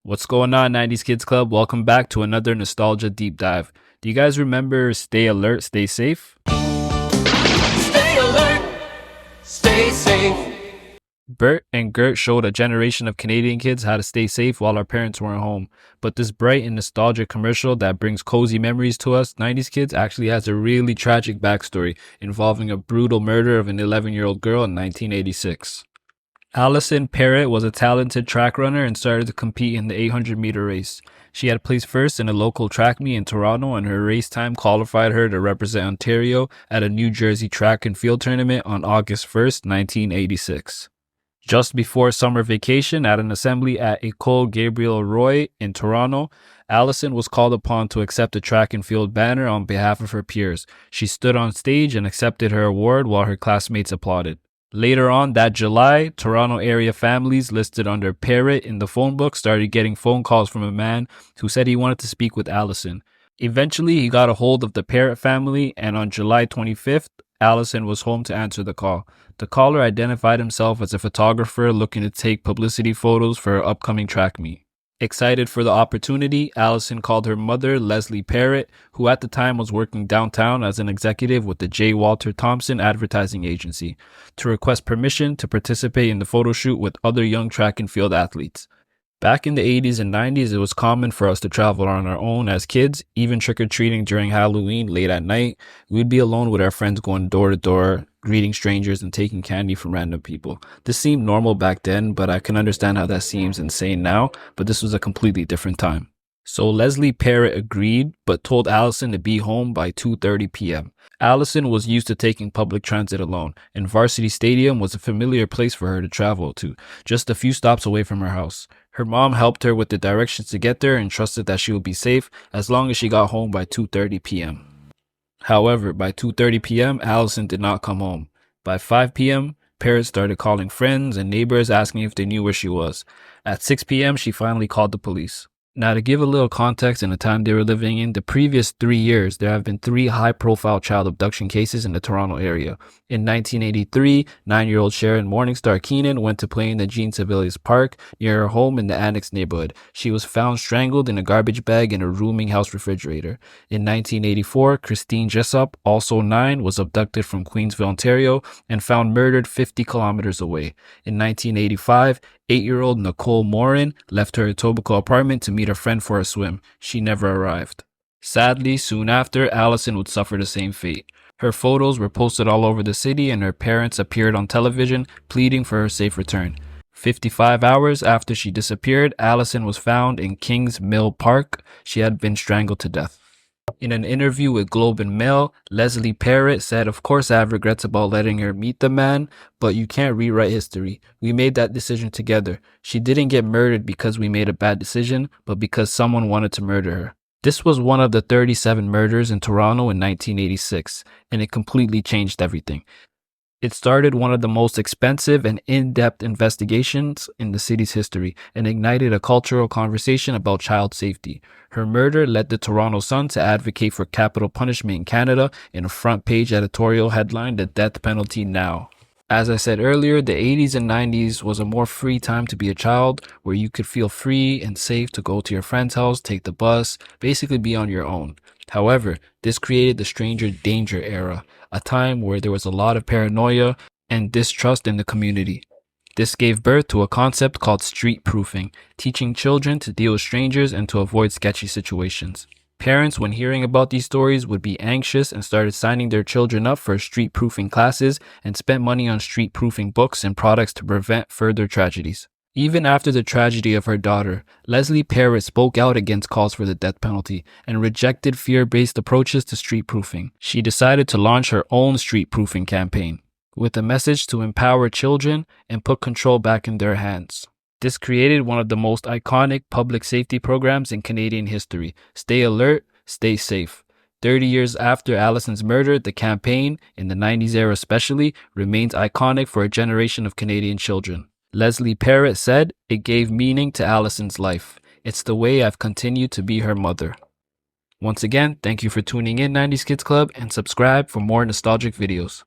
What's going on, 90s Kids Club? Welcome back to another nostalgia deep dive. Do you guys remember Stay Alert, Stay Safe? Stay alert, stay safe. Bert and Gert showed a generation of Canadian kids how to stay safe while our parents weren't home. But this bright and nostalgic commercial that brings cozy memories to us 90s kids actually has a really tragic backstory involving a brutal murder of an 11-year-old girl in 1986. Allison Parrott was a talented track runner and started to compete in the 800-meter race. She had placed first in a local track meet in Toronto, and her race time qualified her to represent Ontario at a New Jersey track and field tournament on August 1st, 1986. Just before summer vacation at an assembly at École Gabriel Roy in Toronto, Allison was called upon to accept a track and field banner on behalf of her peers. She stood on stage and accepted her award while her classmates applauded. Later on that July, Toronto area families listed under Parrott in the phone book started getting phone calls from a man who said he wanted to speak with Allison. Eventually, he got a hold of the Parrott family, and on July 25th, Allison was home to answer the call. The caller identified himself as a photographer looking to take publicity photos for her upcoming track meet. Excited for the opportunity, Allison called her mother, Leslie Parrott, who at the time was working downtown as an executive with the J. Walter Thompson advertising agency, to request permission to participate in the photo shoot with other young track and field athletes. Back in the 80s and 90s, it was common for us to travel on our own as kids, even trick-or-treating during Halloween late at night. We'd be alone with our friends going door to door, greeting strangers and taking candy from random people. This seemed normal back then, but I can understand how that seems insane now, but this was a completely different time. So Leslie Parrott agreed, but told Allison to be home by 2:30 p.m. Allison was used to taking public transit alone, and Varsity Stadium was a familiar place for her to travel to, just a few stops away from her house. Her mom helped her with the directions to get there and trusted that she would be safe as long as she got home by 2:30 p.m. However, by 2:30 p.m., Allison did not come home. By 5 p.m., Parrott started calling friends and neighbors asking if they knew where she was. At 6 p.m., she finally called the police. Now, to give a little context in the time they were living in, the previous 3 years, there have been 3 high-profile child abduction cases in the Toronto area. In 1983, 9-year-old Sharon Morningstar Keenan went to play in the Jean Sibelius Park near her home in the Annex neighborhood. She was found strangled in a garbage bag in a rooming house refrigerator. In 1984, Christine Jessup, also 9, was abducted from Queensville, Ontario, and found murdered 50 kilometers away. In 1985, 8-year-old Nicole Morin left her Etobicoke apartment to meet a friend for a swim. She never arrived. Sadly, soon after, Allison would suffer the same fate. Her photos were posted all over the city, and her parents appeared on television pleading for her safe return. 55 hours after she disappeared, Allison was found in Kings Mill Park. She had been strangled to death. In an interview with Globe and Mail, Leslie Parrott said, "Of course I have regrets about letting her meet the man, but you can't rewrite history. We made that decision together. She didn't get murdered because we made a bad decision, but because someone wanted to murder her." This was one of the 37 murders in Toronto in 1986, and it completely changed everything. It started one of the most expensive and in-depth investigations in the city's history and ignited a cultural conversation about child safety. Her murder led the Toronto Sun to advocate for capital punishment in Canada in a front-page editorial headline, "The Death Penalty Now." As I said earlier, the 80s and 90s was a more free time to be a child, where you could feel free and safe to go to your friend's house, take the bus, basically be on your own. However, this created the stranger danger era, a time where there was a lot of paranoia and distrust in the community. This gave birth to a concept called street proofing, teaching children to deal with strangers and to avoid sketchy situations. Parents, when hearing about these stories, would be anxious and started signing their children up for street proofing classes and spent money on street proofing books and products to prevent further tragedies. Even after the tragedy of her daughter, Leslie Parrott spoke out against calls for the death penalty and rejected fear-based approaches to street proofing. She decided to launch her own street proofing campaign with a message to empower children and put control back in their hands. This created one of the most iconic public safety programs in Canadian history. Stay alert, stay safe. 30 years after Allison's murder, the campaign, in the 90s era especially, remains iconic for a generation of Canadian children. Leslie Parrott said, "It gave meaning to Allison's life. It's the way I've continued to be her mother." Once again, thank you for tuning in, 90s Kids Club, and subscribe for more nostalgic videos.